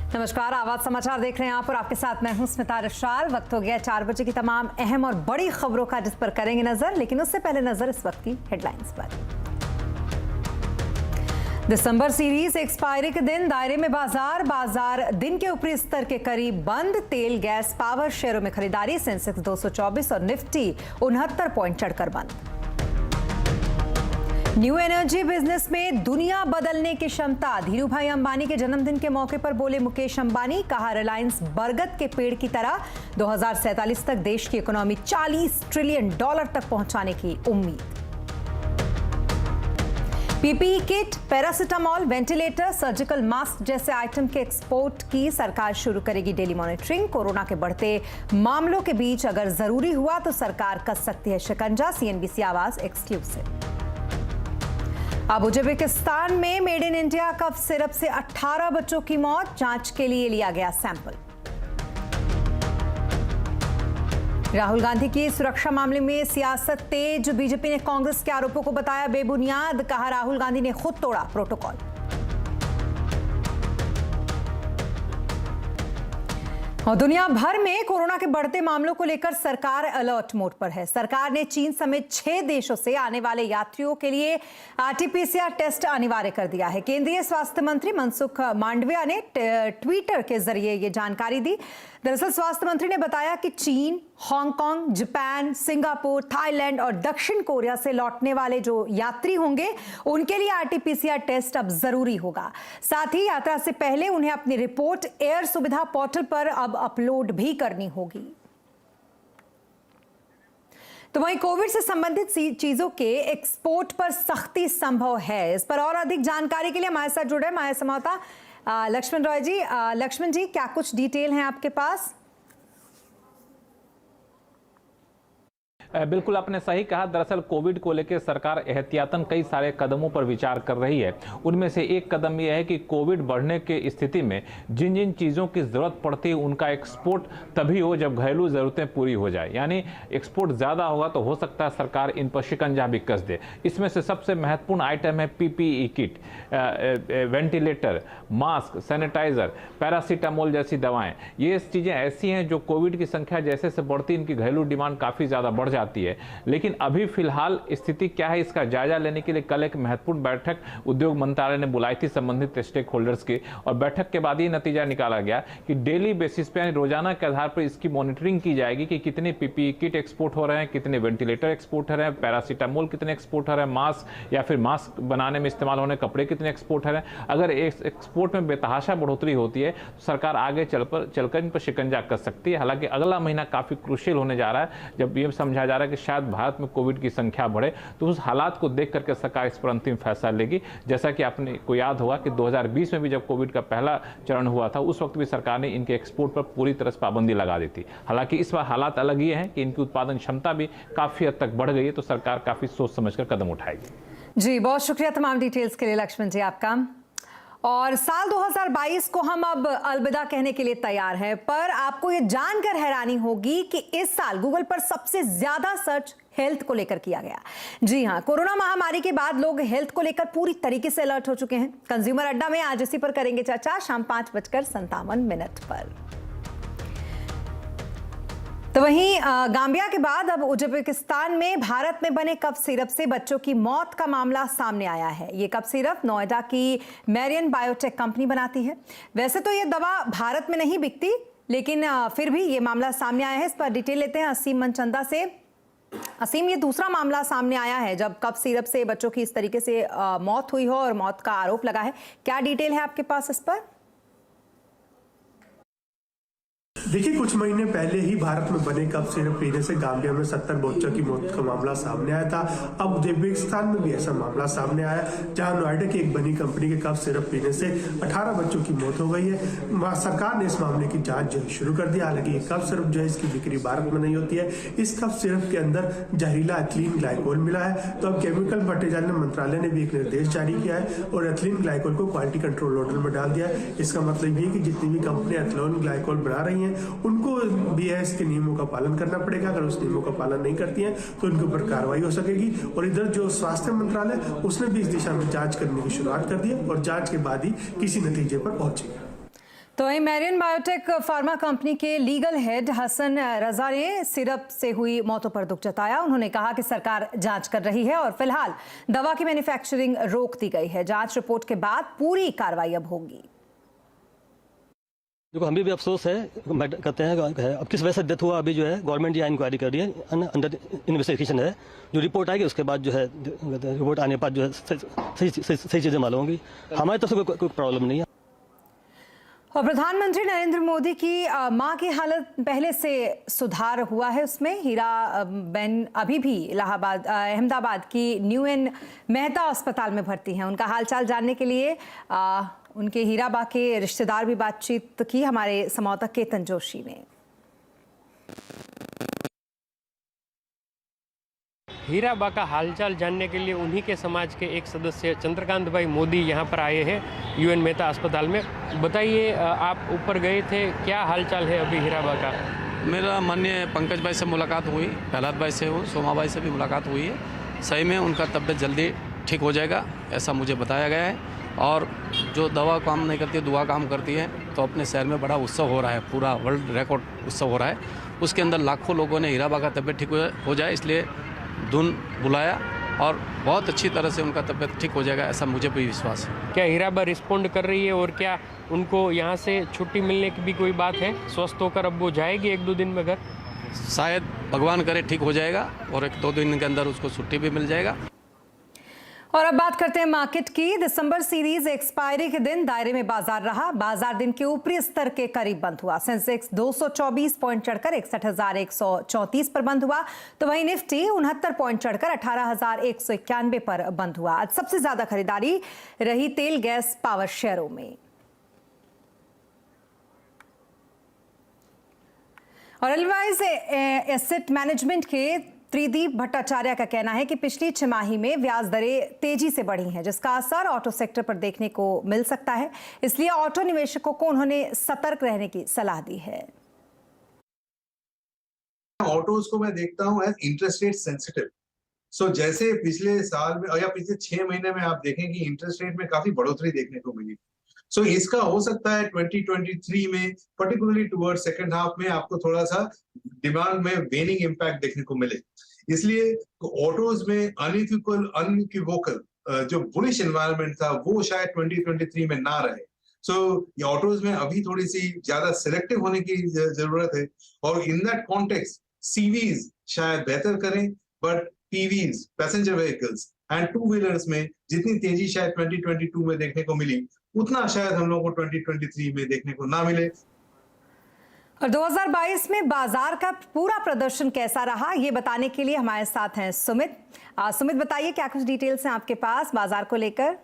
नमस्कार, आवाज समाचार देख रहे हैं आप और आपके साथ मैं हूं स्मिता रशाल। वक्त हो गया 4 बजे की तमाम अहम और बड़ी खबरों का, जिस पर करेंगे नजर, लेकिन उससे पहले नजर इस वक्त की हेडलाइंस पर। दिसंबर सीरीज एक्सपायरी के दिन दायरे में बाजार दिन के ऊपरी स्तर के करीब बंद। तेल गैस पावर शेयरों में खरीदारी, सेंसेक्स 224 और निफ्टी 69 पॉइंट चढ़कर बंद। न्यू एनर्जी बिजनेस में दुनिया बदलने की क्षमता, धीरूभाई अंबानी के जन्मदिन के मौके पर बोले मुकेश अंबानी। कहा, रिलायंस बरगद के पेड़ की तरह 2047 तक देश की इकोनॉमी $40 ट्रिलियन तक पहुंचाने की उम्मीद। PPE kit, paracetamol, ventilator, surgical mask जैसे आइटम के एक्सपोर्ट की सरकार शुरू करेगी डेली मॉनिटरिंग। कोरोना के बढ़ते मामलों के बीच अगर जरूरी हुआ तो सरकार कस सकती है शिकंजा। सीएनबीसी आवाज एक्सक्लूसिव। अब उज्बेकिस्तान में made in India cough syrup से 18 बच्चों की मौत, जांच के लिए लिया गया सैंपल। राहुल गांधी की सुरक्षा मामले में सियासत तेज, बीजेपी ने कांग्रेस के आरोपों को बताया बेबुनियाद। कहा, राहुल गांधी ने खुद तोड़ा प्रोटोकॉल। और दुनिया भर में कोरोना के बढ़ते मामलों को लेकर सरकार अलर्ट मोड पर है। सरकार ने चीन समेत 6 देशों से आने वाले यात्रियों के लिए आरटीपीसीआर टेस्ट अनिवार्य कर दिया है। केंद्रीय स्वास्थ्य मंत्री मनसुख मांडविया ने ट्विटर के जरिए ये जानकारी दी। दरअसल स्वास्थ्य मंत्री ने बताया कि चीन, हांगकांग, जापान, सिंगापुर, थाईलैंड और दक्षिण कोरिया से लौटने वाले जो यात्री होंगे उनके लिए आरटीपीसीआर टेस्ट अब जरूरी होगा। साथ ही यात्रा से पहले उन्हें अपनी रिपोर्ट एयर सुविधा पोर्टल पर अब अपलोड भी करनी होगी। तो वहीं कोविड से संबंधित चीजों के एक्सपोर्ट पर सख्ती संभव है। इस पर और अधिक जानकारी के लिए हमारे साथ जुड़े हमारे संवाददाता लक्ष्मण रॉय जी। लक्ष्मण जी, क्या कुछ डिटेल हैं आपके पास? बिल्कुल आपने सही कहा। दरअसल कोविड को लेकर सरकार एहतियातन कई सारे कदमों पर विचार कर रही है। उनमें से एक कदम यह है कि कोविड बढ़ने की स्थिति में जिन जिन चीज़ों की ज़रूरत पड़ती है उनका एक्सपोर्ट तभी हो जब घरेलू ज़रूरतें पूरी हो जाए। यानी एक्सपोर्ट ज़्यादा होगा तो हो सकता है सरकार इन पर शिकंजा भी कस दे। इसमें से सबसे महत्वपूर्ण आइटम है PPE kit, ventilator, mask, sanitizer, paracetamol जैसी दवाएँ। ये चीज़ें ऐसी हैं जो कोविड की संख्या जैसे से बढ़ती, इनकी घरेलू डिमांड काफ़ी ज़्यादा बढ़ जाती है। लेकिन अभी फिलहाल स्थिति क्या है, इसका जायजा लेने के लिए कल एक महत्वपूर्ण बैठक उद्योग मंत्रालय ने बुलाई थी संबंधित स्टेक होल्डर्स की, और बैठक के बाद ये नतीजा निकाला गया कि डेली बेसिस पे, यानी रोजाना के आधार पर इसकी मॉनिटरिंग की जाएगी कि कितने पीपीई किट एक्सपोर्ट हो रहे हैं, कितने वेंटिलेटर एक्सपोर्ट हो रहे हैं, पैरासीटामोल कितने एक्सपोर्ट हो रहे हैं, मास्क या फिर मास्क बनाने में इस्तेमाल होने कपड़े कितने एक्सपोर्ट हो रहे हैं। अगर एक्सपोर्ट में बेतहाशा बढ़ोतरी होती है तो सरकार आगे चलकर इन पर शिकंजा कर सकती है। हालांकि अगला महीना काफी क्रूशियल होने जा रहा है, जब ये समझा जा रहा है कि शायद भारत में कोविड की संख्या बढ़े, तो उस हालात को देख करके सरकार इस पर अंतिम फैसला लेगी। जैसा कि आपने को याद होगा कि 2020 में भी जब कोविड का पहला चरण हुआ था, उस वक्त भी सरकार ने इनके एक्सपोर्ट पर पूरी तरह से पाबंदी लगा दी थी। हालांकि इस बार हालात अलग ये हैं कि इनकी उत्पादन क्षमता भी काफी हद तक बढ़ गई है, तो सरकार काफी सोच समझकर कदम उठाएगी। जी, बहुत शुक्रिया तमाम डिटेल्स के लिए लक्ष्मण जी आपका। और साल 2022 को हम अब अलविदा कहने के लिए तैयार हैं, पर आपको ये जानकर हैरानी होगी कि इस साल गूगल पर सबसे ज्यादा सर्च हेल्थ को लेकर किया गया। जी हां, कोरोना महामारी के बाद लोग हेल्थ को लेकर पूरी तरीके से अलर्ट हो चुके हैं। कंज्यूमर अड्डा में आज इसी पर करेंगे चर्चा शाम 5:57 पर। तो वहीं गाम्बिया के बाद अब उज्बेकिस्तान में भारत में बने कफ सिरप से बच्चों की मौत का मामला सामने आया है। ये कफ सिरप नोएडा की मैरियन बायोटेक कंपनी बनाती है। वैसे तो ये दवा भारत में नहीं बिकती, लेकिन फिर भी ये मामला सामने आया है। इस पर डिटेल लेते हैं असीम मनचंदा से। असीम, ये दूसरा मामला सामने आया है जब कफ सिरप से बच्चों की इस तरीके से मौत हुई हो और मौत का आरोप लगा है। क्या डिटेल है आपके पास इस पर? देखिए, कुछ महीने पहले ही भारत में बने कफ सिरप पीने से गाम्बिया में 70 बच्चों की मौत का मामला सामने आया था। अब उज्बेकिस्तान में भी ऐसा मामला सामने आया, जहां नोएडा की एक बनी कंपनी के कफ सिरप पीने से 18 बच्चों की मौत हो गई है। सरकार ने इस मामले की जांच जो है शुरू कर दी। हालांकि ये कफ सिरप जो है इसकी बिक्री भारत में नहीं होती है। इस कफ सिरप के अंदर जहरीला एथिलीन ग्लाइकोल मिला है। तो अब केमिकल फर्टिलाइजर मंत्रालय ने भी एक निर्देश जारी किया है और एथिलीन ग्लाइकोल को क्वालिटी कंट्रोल ऑर्डर में डाल दिया है। इसका मतलब ये है कि जितनी भी कंपनियां एथिलीन ग्लाइकोल बना रही हैं उनको बीएस के नियमों का पालन करना पड़ेगा। अगर उस नियमों का पालन नहीं करती हैं तो इनके ऊपर कार्रवाई हो सकेगी। और इधर जो स्वास्थ्य मंत्रालय उसने भी इस दिशा में जांच करने की शुरुआत कर दी है और जांच के बाद ही किसी नतीजे पर पहुंचेगा। तो वहीं मैरियन बायोटेक फार्मा कंपनी के लीगल हेड हसन रजा ने सिरप से हुई मौतों पर दुख जताया। उन्होंने कहा कि सरकार जांच कर रही है और फिलहाल दवा की मैन्युफैक्चरिंग रोक दी गई है। जांच रिपोर्ट के बाद पूरी कार्रवाई अब होगी। देखो, हमें भी अफसोस है, कहते हैं अब किस वजह से डेथ हुआ, अभी जो है गवर्नमेंट यहाँ इंक्वायरी कर रही है, अंडर इन्वेस्टिगेशन है। जो रिपोर्ट आएगी उसके बाद जो है रिपोर्ट आने के बाद जो है सही चीज़ें मालूम होंगी। हमारी तरफ से कोई प्रॉब्लम नहीं है। और प्रधानमंत्री नरेंद्र मोदी की मां की हालत पहले से सुधार हुआ है। उसमें हीरा बेन अभी भी अहमदाबाद की न्यूएन मेहता अस्पताल में भर्ती हैं। उनका हालचाल जानने के लिए उनके हीराबा के रिश्तेदार भी बातचीत की हमारे संवाददाता केतन जोशी ने। हीराबा का हालचाल जानने के लिए उन्हीं के समाज के एक सदस्य चंद्रकांत भाई मोदी यहाँ पर आए हैं यूएन मेहता अस्पताल में। बताइए, आप ऊपर गए थे, क्या हालचाल है अभी हीराबा का? मेरा माननीय पंकज भाई से मुलाकात हुई, प्रहलाद भाई से हुई, सोमा भाई से भी मुलाकात हुई है। सही में उनका तबीयत जल्दी ठीक हो जाएगा ऐसा मुझे बताया गया है। और जो दवा काम नहीं करती है, दुआ काम करती है। तो अपने शहर में बड़ा उत्सव हो रहा है, पूरा वर्ल्ड रिकॉर्ड उत्सव हो रहा है। उसके अंदर लाखों लोगों ने हीराबा का तबीयत ठीक हो जाए इसलिए धुन बुलाया और बहुत अच्छी तरह से उनका तबीयत ठीक हो जाएगा ऐसा मुझे भी विश्वास है। क्या हीराबा रिस्पॉन्ड कर रही है और क्या उनको यहाँ से छुट्टी मिलने की भी कोई बात है? स्वस्थ होकर अब वो जाएगी 1-2 दिन में घर? शायद भगवान करे ठीक हो जाएगा और 1-2 दिन के अंदर उसको छुट्टी भी मिल जाएगा। और अब बात करते हैं मार्केट की। दिसंबर सीरीज एक्सपायरी के दिन दायरे में बाजार रहा। बाजार दिन के ऊपरी स्तर के करीब बंद हुआ। सेंसेक्स 224 पॉइंट चढ़कर 61,134 पर बंद हुआ, तो वहीं निफ्टी 69 पॉइंट चढ़कर 18,191 पर बंद हुआ। आज सबसे ज्यादा खरीदारी रही तेल, गैस, पावर शेयरों में। और एलवाइज एसेट मैनेजमेंट के त्रिदीप भट्टाचार्य का कहना है कि पिछली छमाही में ब्याज दरें तेजी से बढ़ी हैं, जिसका असर ऑटो सेक्टर पर देखने को मिल सकता है। इसलिए ऑटो निवेशकों को उन्होंने सतर्क रहने की सलाह दी है। ऑटोज को मैं देखता हूं एज इंटरेस्ट रेट सेंसिटिव। सो जैसे पिछले साल में या पिछले 6 महीने में आप देखें कि इंटरेस्ट रेट में काफी बढ़ोतरी देखने को मिली। सो इसका हो सकता है 2023 में पर्टिकुलरली टुवर्ड सेकंड हाफ में आपको थोड़ा सा डिमांड में वेनिंग इम्पैक्ट देखने को मिले। इसलिए ऑटोज में अनइक्विवोकल जो बुलिश एनवायरनमेंट था वो शायद 2023 में ना रहे। सो ये ऑटोज में अभी थोड़ी सी ज्यादा सिलेक्टिव होने की जरूरत है और इन दैट कॉन्टेक्स्ट सीवीज शायद बेहतर करें, but PVs passenger vehicles and 2 wheelers में जितनी तेजी शायद 2022 में देखने को मिली उतना शायद हम लोगों को 2023 में देखने को ना मिले। और 2022 में बाजार का पूरा प्रदर्शन कैसा रहा, ये बताने के लिए हमारे साथ हैं सुमित। सुमित, बताइए क्या कुछ डिटेल्स हैं आपके पास बाजार को लेकर?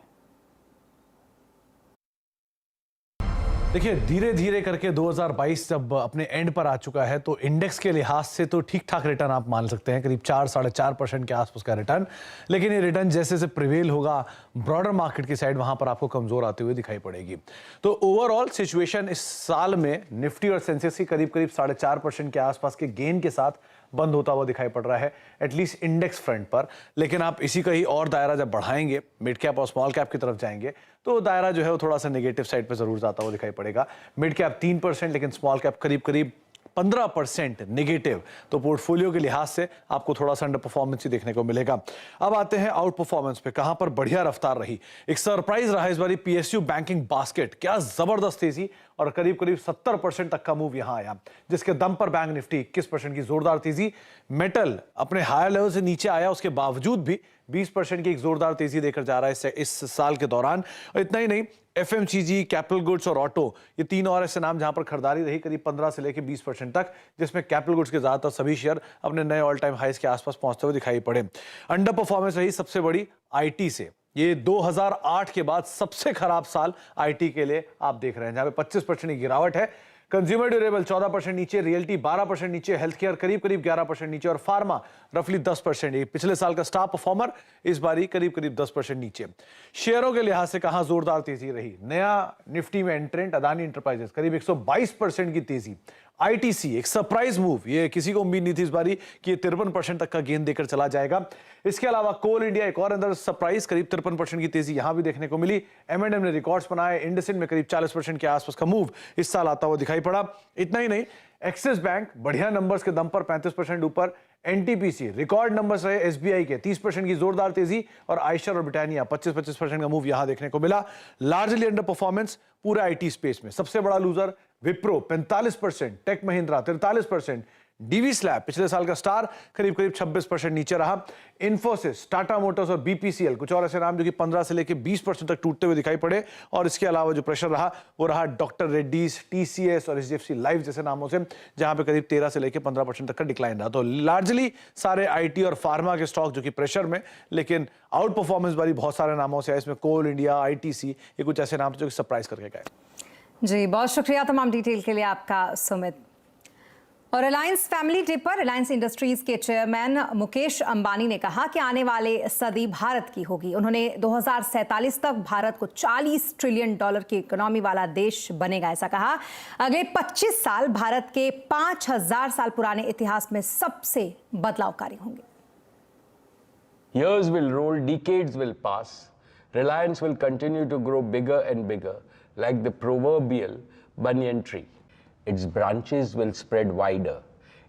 देखिए, धीरे धीरे करके 2022 जब अपने एंड पर आ चुका है तो इंडेक्स के लिहाज से तो ठीक ठाक रिटर्न आप मान सकते हैं, करीब 4-4.5% के आसपास का रिटर्न। लेकिन ये रिटर्न जैसे जैसे प्रिवेल होगा ब्रॉडर मार्केट की साइड, वहां पर आपको कमजोर आते हुए दिखाई पड़ेगी। तो ओवरऑल सिचुएशन इस साल में निफ्टी और सेंसेक्स की करीब 4.5% के आसपास के गेन के साथ बंद होता हुआ दिखाई पड़ रहा है, एटलीस्ट इंडेक्स फ्रंट पर। लेकिन आप इसी का ही और दायरा जब बढ़ाएंगे, मिड कैप और स्मॉल कैप की तरफ जाएंगे, तो दायरा जो है वो थोड़ा सा नेगेटिव साइड पे जरूर जाता हुआ दिखाई पड़ेगा। मिड कैप 3%, लेकिन स्मॉल कैप करीब 15% नेगेटिव। तो पोर्टफोलियो के लिहाज से आपको थोड़ा सा अंडर परफॉर्मेंस ही देखने को मिलेगा। अब आते हैं आउट परफॉर्मेंस पे, कहां पर बढ़िया रफ्तार रही। एक सरप्राइज रहा इस बारी पीएसयू बैंकिंग बास्केट, क्या जबरदस्त तेजी और करीब 70% तक का मूव यहां आया, जिसके दम पर बैंक निफ्टी 21% की जोरदार तेजी। मेटल अपने हायर लेवल से नीचे आया, उसके बावजूद भी 20% की एक जोरदार तेजी देकर जा रहा है इस साल के दौरान। और इतना ही नहीं, एफएमसीजी, कैपिटल गुड्स और ऑटो, ये 3 और ऐसे नाम जहां पर खरीदारी रही करीब 15 से लेकर 20% तक, जिसमें कैपिटल गुड्स के ज्यादातर सभी शेयर अपने नए ऑल टाइम हाइस के आसपास पहुंचते हुए दिखाई पड़े। अंडर परफॉर्मेंस रही सबसे बड़ी आईटी से। ये 2008 के बाद सबसे खराब साल आईटी के लिए आप देख रहे हैं, जहां पे 25% की गिरावट है। कंज्यूमर ड्यूरेबल 14% नीचे, रियल्टी 12% नीचे, हेल्थ केयर करीब 11% नीचे और फार्मा रफली 10%। ये पिछले साल का स्टार परफॉर्मर इस बारी करीब 10% नीचे। शेयरों के लिहाज से कहां जोरदार तेजी रही? नया निफ्टी में एंट्रेंट अदानी एंटरप्राइजेस करीब 122% की तेजी। आईटीसी एक सरप्राइज मूव, ये किसी को उम्मीद नहीं थी इस बारी कि ये 53% तक का गेन देकर चला जाएगा। इसके अलावा कोल इंडिया एक और अंदर सरप्राइज, करीब 53% की तेजी यहां भी देखने को मिली। एम&एम ने रिकॉर्ड्स बनाए, इंडसइंड में करीब 40% के आसपास का मूव इस साल आता हुआ दिखाई पड़ा। इतना ही नहीं, एक्सिस बैंक बढ़िया नंबर्स के दम पर 35% ऊपर, एनटीपीसी रिकॉर्ड नंबर्स रहे, एसबीआई के 30% की जोरदार तेजी और आयशर और ब्रिटानिया 25% का मूव यहां देखने को मिला। लार्जली अंडर परफॉर्मेंस पूरे आईटी स्पेस में। सबसे बड़ा लूजर विप्रो 45%, टेक महिंद्रा 43%, डीवी स्लैब पिछले साल का स्टार करीब 26% नीचे रहा। इन्फोसिस, टाटा मोटर्स और बीपीसीएल कुछ और ऐसे नाम जो कि 15 से लेकर 20% तक टूटते हुए दिखाई पड़े। और इसके अलावा जो प्रेशर रहा वो रहा डॉक्टर रेड्डीज, टीसीएस और एचडीएफसी लाइफ जैसे नामों से, जहां पे करीब 13 से लेकर 15% तक का डिक्लाइन रहा। तो लार्जली सारे आईटी और फार्मा के स्टॉक जो कि प्रेशर में, लेकिन आउट परफॉर्मेंस वाली बहुत सारे नामों से है। इसमें कोल इंडिया, आईटीसी, ये कुछ ऐसे नाम जो कि सरप्राइज करके गए। जी बहुत शुक्रिया तमाम डिटेल के लिए आपका सुमित। और रिलायंस फैमिली डे पर रिलायंस इंडस्ट्रीज के चेयरमैन मुकेश अंबानी ने कहा कि आने वाले सदी भारत की होगी। उन्होंने 2047 तक भारत को $40 ट्रिलियन की इकोनॉमी वाला देश बनेगा ऐसा कहा। अगले 25 साल भारत के 5000 साल पुराने इतिहास में सबसे बदलावकारी होंगे। Years will roll, decades will pass. Reliance will continue to grow bigger and bigger, like the proverbial banyan tree. Its branches will spread wider,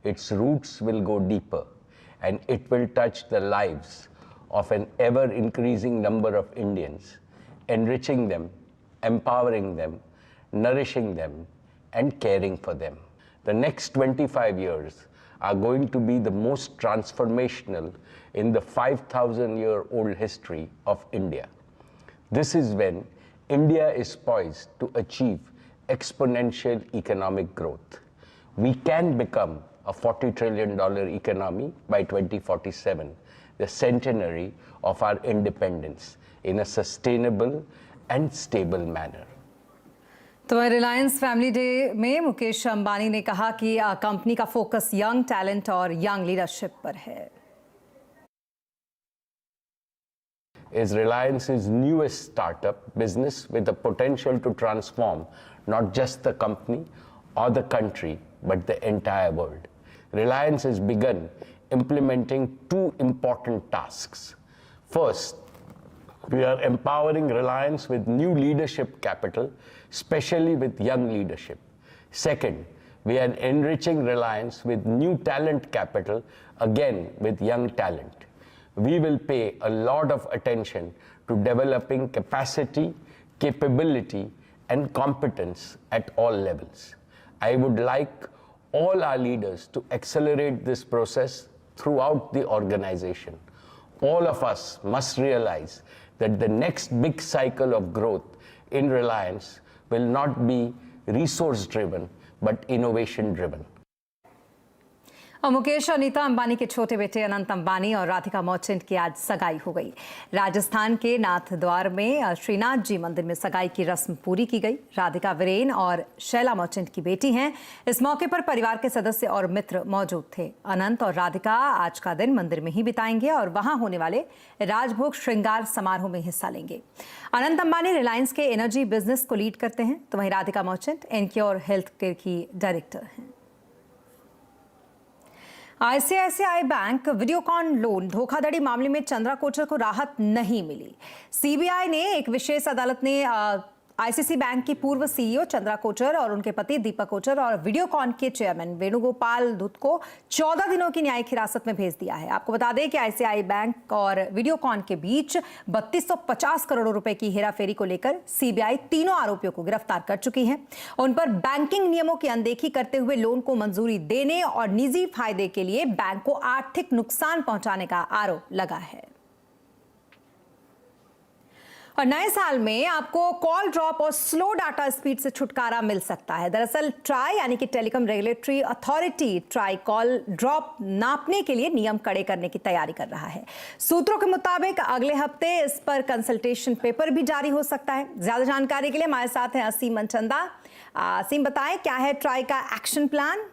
its roots will go deeper, and it will touch the lives of an ever-increasing number of Indians, enriching them, empowering them, nourishing them, and caring for them. The next 25 years are going to be the most transformational in the 5,000-year-old history of India. This is when India is poised to achieve exponential economic growth. We can become a $40 trillion economy by 2047, the centenary of our independence, in a sustainable and stable manner. तो Reliance family day में मुकेश अंबानी ने कहा कि company का focus young talent और young leadership पर है। Is Reliance's newest startup business with the potential to transform not just the company or the country, but the entire world. Reliance has begun implementing two important tasks. First, we are empowering Reliance with new leadership capital, especially with young leadership. Second, we are enriching Reliance with new talent capital, again with young talent. We will pay a lot of attention to developing capacity, capability, and competence at all levels. I would like all our leaders to accelerate this process throughout the organization. All of us must realize that the next big cycle of growth in Reliance will not be resource-driven, but innovation-driven. और मुकेश और नीता अंबानी के छोटे बेटे अनंत अंबानी और राधिका मर्चेंट की आज सगाई हो गई। राजस्थान के नाथद्वार में श्रीनाथ जी मंदिर में सगाई की रस्म पूरी की गई। राधिका वीरेन और शैला मर्चेंट की बेटी हैं। इस मौके पर परिवार के सदस्य और मित्र मौजूद थे। अनंत और राधिका आज का दिन मंदिर में ही बिताएंगे और वहां होने वाले राजभोग श्रृंगार समारोह में हिस्सा लेंगे। अनंत अंबानी रिलायंस के एनर्जी बिजनेस को लीड करते हैं, तो वहीं राधिका मर्चेंट एनक्योर हेल्थ केयर की डायरेक्टर हैं। आईसीआईसीआई बैंक वीडियोकॉन लोन धोखाधड़ी मामले में चंद्रा कोचर को राहत नहीं मिली। सीबीआई ने एक विशेष अदालत ने आईसीआईसीआई बैंक की पूर्व सीईओ चंद्रा कोचर और उनके पति दीपक कोचर और वीडियोकॉन के चेयरमैन वेणुगोपाल धूत को 14 दिनों की न्यायिक हिरासत में भेज दिया है। आपको बता दें कि आईसीआईसीआई बैंक और वीडियोकॉन के बीच 3250 करोड़ रुपए की हेराफेरी को लेकर सीबीआई तीनों आरोपियों को गिरफ्तार कर चुकी है। उन पर बैंकिंग नियमों की अनदेखी करते हुए लोन को मंजूरी देने और निजी फायदे के लिए बैंक को आर्थिक नुकसान पहुंचाने का आरोप लगा है। और नए साल में आपको कॉल ड्रॉप और स्लो डाटा स्पीड से छुटकारा मिल सकता है। दरअसल ट्राई यानी कि telecom regulatory authority try call drop नापने के लिए नियम कड़े करने की तैयारी कर रहा है। सूत्रों के मुताबिक अगले हफ्ते इस पर कंसल्टेशन पेपर भी जारी हो सकता है। ज्यादा जानकारी के लिए हमारे साथ हैं असीम मनचंदा। असीम, बताएं क्या है ट्राई का एक्शन प्लान?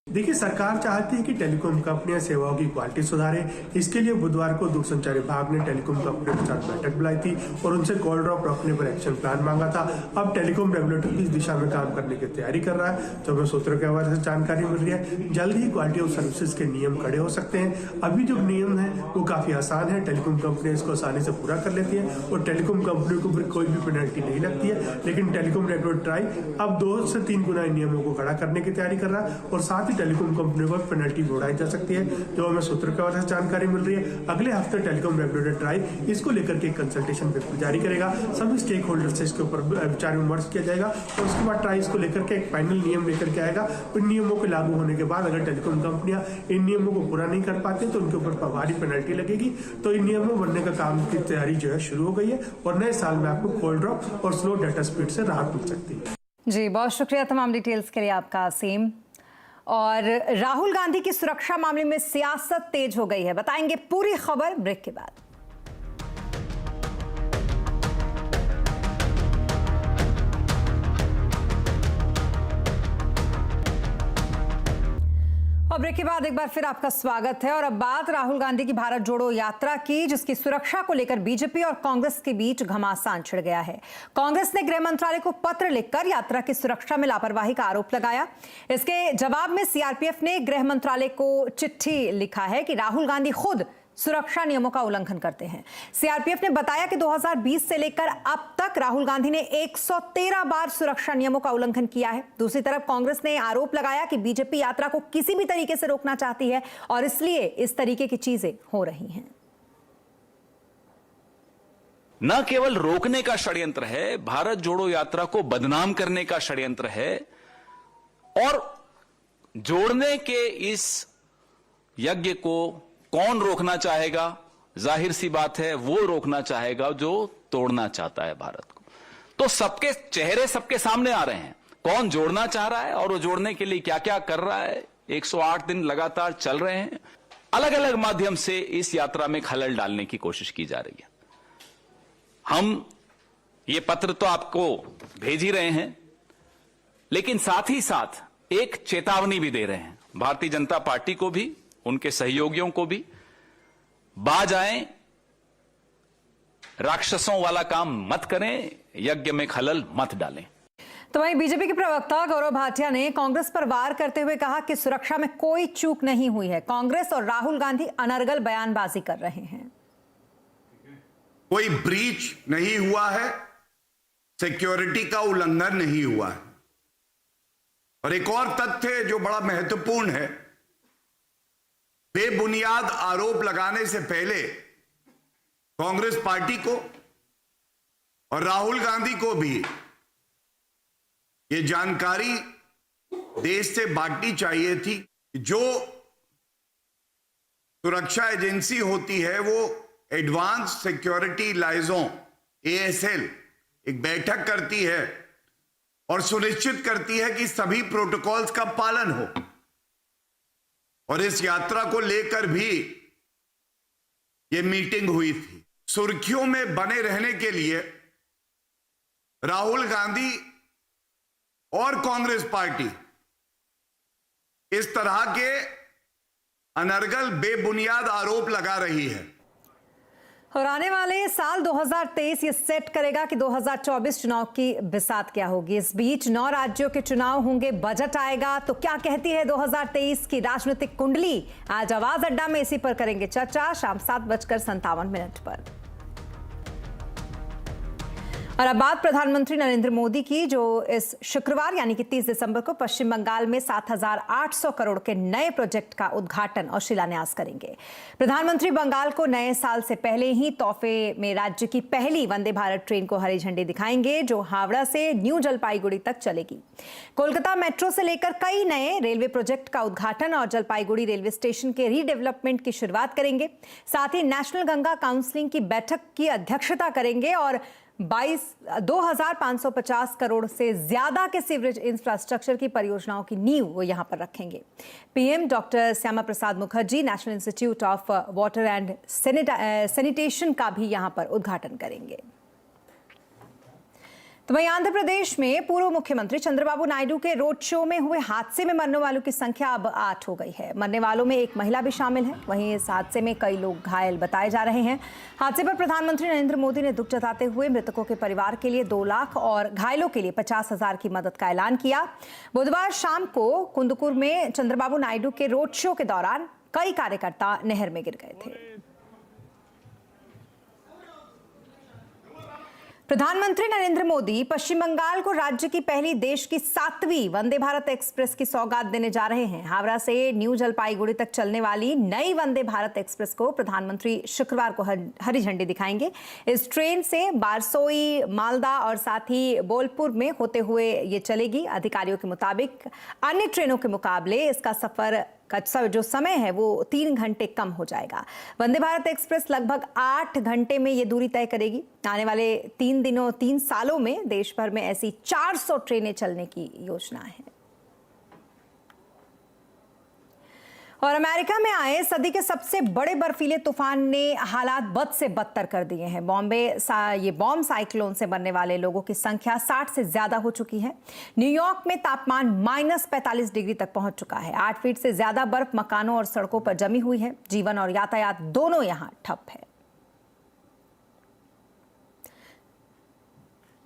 देखिए, सरकार चाहती है कि टेलीकॉम कंपनियां सेवाओं की क्वालिटी सुधारे। इसके लिए बुधवार को दूरसंचार विभाग ने टेलीकॉम कंपनियों के साथ बैठक बुलाई थी और उनसे कॉल ड्रॉप रोकने पर एक्शन प्लान मांगा था। अब टेलीकॉम रेगुलेटर इस दिशा में काम करने की तैयारी कर रहा है। तो हमें सूत्रों के हवाले से जानकारी मिल रही है जल्द ही क्वालिटी ऑफ सर्विसेज के नियम कड़े हो सकते हैं। अभी जो नियम है वो काफी आसान है, टेलीकॉम कंपनियां इसको आसानी से पूरा कर लेती है और टेलीकॉम कंपनियों को फिर कोई भी पेनल्टी नहीं लगती है। लेकिन टेलीकॉम रेगुलेटर ट्राई अब 2 से 3 गुना इन नियमों को कड़ा करने की तैयारी कर रहा है और साथ ही टेलीकॉम कंपनियों को पेनल्टी भी उड़ाई जा सकती है। जो हमें सूत्र के हवाले से जानकारी मिल रही है, अगले हफ्ते टेलीकॉम रेगुलेटर ट्राई इसको लेकर के कंसल्टेशन पेपर जारी करेगा। सभी स्टेक होल्डर से इसके ऊपर विचार विमर्श किया जाएगा और उसके बाद ट्राई इसको लेकर के एक फाइनल नियम लेकर के आएगा। इन नियमों के लागू होने के बाद अगर टेलीकॉम कंपनियां इन नियमों को पूरा नहीं कर पाते तो उनके ऊपर भारी पेनल्टी लगेगी। तो इन नियमों बनने का काम की तैयारी जो है शुरू हो गई है और नए साल में आपको कॉल ड्रॉप और स्लो डाटा स्पीड से राहत मिल सकती है। जी, बहुत शुक्रिया तमाम डिटेल्स के लिए आपका असीम। और राहुल गांधी की सुरक्षा मामले में सियासत तेज हो गई है, बताएंगे पूरी खबर ब्रेक के बाद। और ब्रेक के बाद एक बार फिर आपका स्वागत है। और अब बात राहुल गांधी की भारत जोड़ो यात्रा की, जिसकी सुरक्षा को लेकर बीजेपी और कांग्रेस के बीच घमासान छिड़ गया है। कांग्रेस ने गृह मंत्रालय को पत्र लिखकर यात्रा की सुरक्षा में लापरवाही का आरोप लगाया। इसके जवाब में सीआरपीएफ ने गृह मंत्रालय को चिट्ठी लिखा है कि राहुल गांधी खुद सुरक्षा नियमों का उल्लंघन करते हैं। सीआरपीएफ ने बताया कि 2020 से लेकर अब तक राहुल गांधी ने 113 बार सुरक्षा नियमों का उल्लंघन किया है। दूसरी तरफ कांग्रेस ने आरोप लगाया कि बीजेपी यात्रा को किसी भी तरीके से रोकना चाहती है और इसलिए इस तरीके की चीजें हो रही हैं। न केवल रोकने का षड्यंत्र है, भारत जोड़ो यात्रा को बदनाम करने का षड्यंत्र है और जोड़ने के इस यज्ञ को कौन रोकना चाहेगा? जाहिर सी बात है, वो रोकना चाहेगा जो तोड़ना चाहता है भारत को। तो सबके चेहरे सबके सामने आ रहे हैं, कौन जोड़ना चाह रहा है और वो जोड़ने के लिए क्या क्या कर रहा है। 108 दिन लगातार चल रहे हैं, अलग अलग माध्यम से इस यात्रा में खलल डालने की कोशिश की जा रही है। हम ये पत्र तो आपको भेज ही रहे हैं, लेकिन साथ ही साथ एक चेतावनी भी दे रहे हैं भारतीय जनता पार्टी को भी, उनके सहयोगियों को भी। बाज आए, राक्षसों वाला काम मत करें, यज्ञ में खलल मत डालें। तो वहीं बीजेपी के प्रवक्ता गौरव भाटिया ने कांग्रेस पर वार करते हुए कहा कि सुरक्षा में कोई चूक नहीं हुई है। कांग्रेस और राहुल गांधी अनर्गल बयानबाजी कर रहे हैं। कोई ब्रीच नहीं हुआ है, सिक्योरिटी का उल्लंघन नहीं हुआ है। और एक और तथ्य जो बड़ा महत्वपूर्ण है, बेबुनियाद आरोप लगाने से पहले कांग्रेस पार्टी को और राहुल गांधी को भी ये जानकारी देश से बांटनी चाहिए थी। जो सुरक्षा एजेंसी होती है वो एडवांस सिक्योरिटी लाइजों ASL एक बैठक करती है और सुनिश्चित करती है कि सभी प्रोटोकॉल्स का पालन हो। और इस यात्रा को लेकर भी यह मीटिंग हुई थी। सुर्खियों में बने रहने के लिए राहुल गांधी और कांग्रेस पार्टी इस तरह के अनर्गल बेबुनियाद आरोप लगा रही है। और आने वाले साल 2023 ये सेट करेगा कि 2024 चुनाव की बिसात क्या होगी। इस बीच 9 राज्यों के चुनाव होंगे, बजट आएगा, तो क्या कहती है 2023 की राजनीतिक कुंडली? आज आवाज अड्डा में इसी पर करेंगे चर्चा, शाम 7:57 पर। और अब बात प्रधानमंत्री नरेंद्र मोदी की, जो इस शुक्रवार यानी कि 30 दिसंबर को पश्चिम बंगाल में 7,800 करोड़ के नए प्रोजेक्ट का उद्घाटन और शिलान्यास करेंगे। प्रधानमंत्री बंगाल को नए साल से पहले ही तोहफे में राज्य की पहली वंदे भारत ट्रेन को हरी झंडी दिखाएंगे, जो हावड़ा से न्यू जलपाईगुड़ी तक चलेगी। कोलकाता मेट्रो से लेकर कई नए रेलवे प्रोजेक्ट का उद्घाटन और जलपाईगुड़ी रेलवे स्टेशन के रीडेवलपमेंट की शुरुआत करेंगे। साथ ही नेशनल गंगा काउंसिल की बैठक की अध्यक्षता करेंगे और 2,550 करोड़ से ज्यादा के सीवरेज इंफ्रास्ट्रक्चर की परियोजनाओं की नींव वो यहां पर रखेंगे। PM doctor Shyama Prasad Mukherjee national institute of water and sanitation का भी यहां पर उद्घाटन करेंगे। तो वहीं आंध्र प्रदेश में पूर्व मुख्यमंत्री चंद्रबाबू नायडू के रोड शो में हुए हादसे में मरने वालों की संख्या अब 8 हो गई है। मरने वालों में एक महिला भी शामिल है। वहीं इस हादसे में कई लोग घायल बताए जा रहे हैं। हादसे पर प्रधानमंत्री नरेंद्र मोदी ने दुख जताते हुए मृतकों के परिवार के लिए 2 लाख और घायलों के लिए 50,000 की मदद का ऐलान किया। बुधवार शाम को कुंदुकुर में चंद्रबाबू नायडू के रोड शो के दौरान कई कार्यकर्ता नहर में गिर गए थे। प्रधानमंत्री नरेंद्र मोदी पश्चिम बंगाल को राज्य की पहली देश की 7वीं वंदे भारत एक्सप्रेस की सौगात देने जा रहे हैं। हावड़ा से न्यू जलपाईगुड़ी तक चलने वाली नई वंदे भारत एक्सप्रेस को प्रधानमंत्री शुक्रवार को हरी झंडी दिखाएंगे। इस ट्रेन से बारसोई, मालदा और साथ ही बोलपुर में होते हुए ये चलेगी। अधिकारियों के मुताबिक अन्य ट्रेनों के मुकाबले इसका सफर का जो समय है वो 3 घंटे कम हो जाएगा। वंदे भारत एक्सप्रेस लगभग 8 घंटे में ये दूरी तय करेगी। आने वाले 3 सालों में देश भर में ऐसी 400 ट्रेनें चलने की योजना है। और अमेरिका में आए सदी के सबसे बड़े बर्फीले तूफान ने हालात बद से बदतर कर दिए हैं। ये बॉम्ब साइक्लोन से मरने वाले लोगों की संख्या 60 से ज्यादा हो चुकी है। न्यूयॉर्क में तापमान -45 डिग्री तक पहुंच चुका है। 8 फीट से ज्यादा बर्फ मकानों और सड़कों पर जमी हुई है। जीवन और यातायात दोनों यहां ठप है।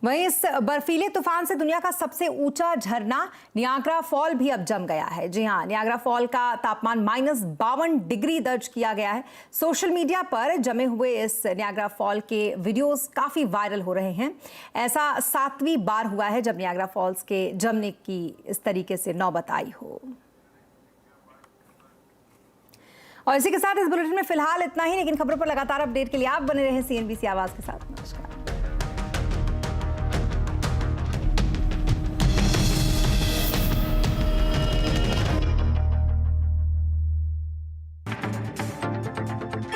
वहीं इस बर्फीले तूफान से दुनिया का सबसे ऊंचा झरना नियाग्रा फॉल भी अब जम गया है। जी हां, नियाग्रा फॉल का तापमान -52 डिग्री दर्ज किया गया है। सोशल मीडिया पर जमे हुए इस नियाग्रा फॉल के वीडियोस काफी वायरल हो रहे हैं। ऐसा 7वीं बार हुआ है जब नियाग्रा फॉल्स के जमने की इस तरीके से नौबत आई हो। और इसी के साथ इस बुलेटिन में फिलहाल इतना ही, लेकिन खबरों पर लगातार अपडेट के लिए आप बने रहें CNBC आवाज के साथ। नमस्कार।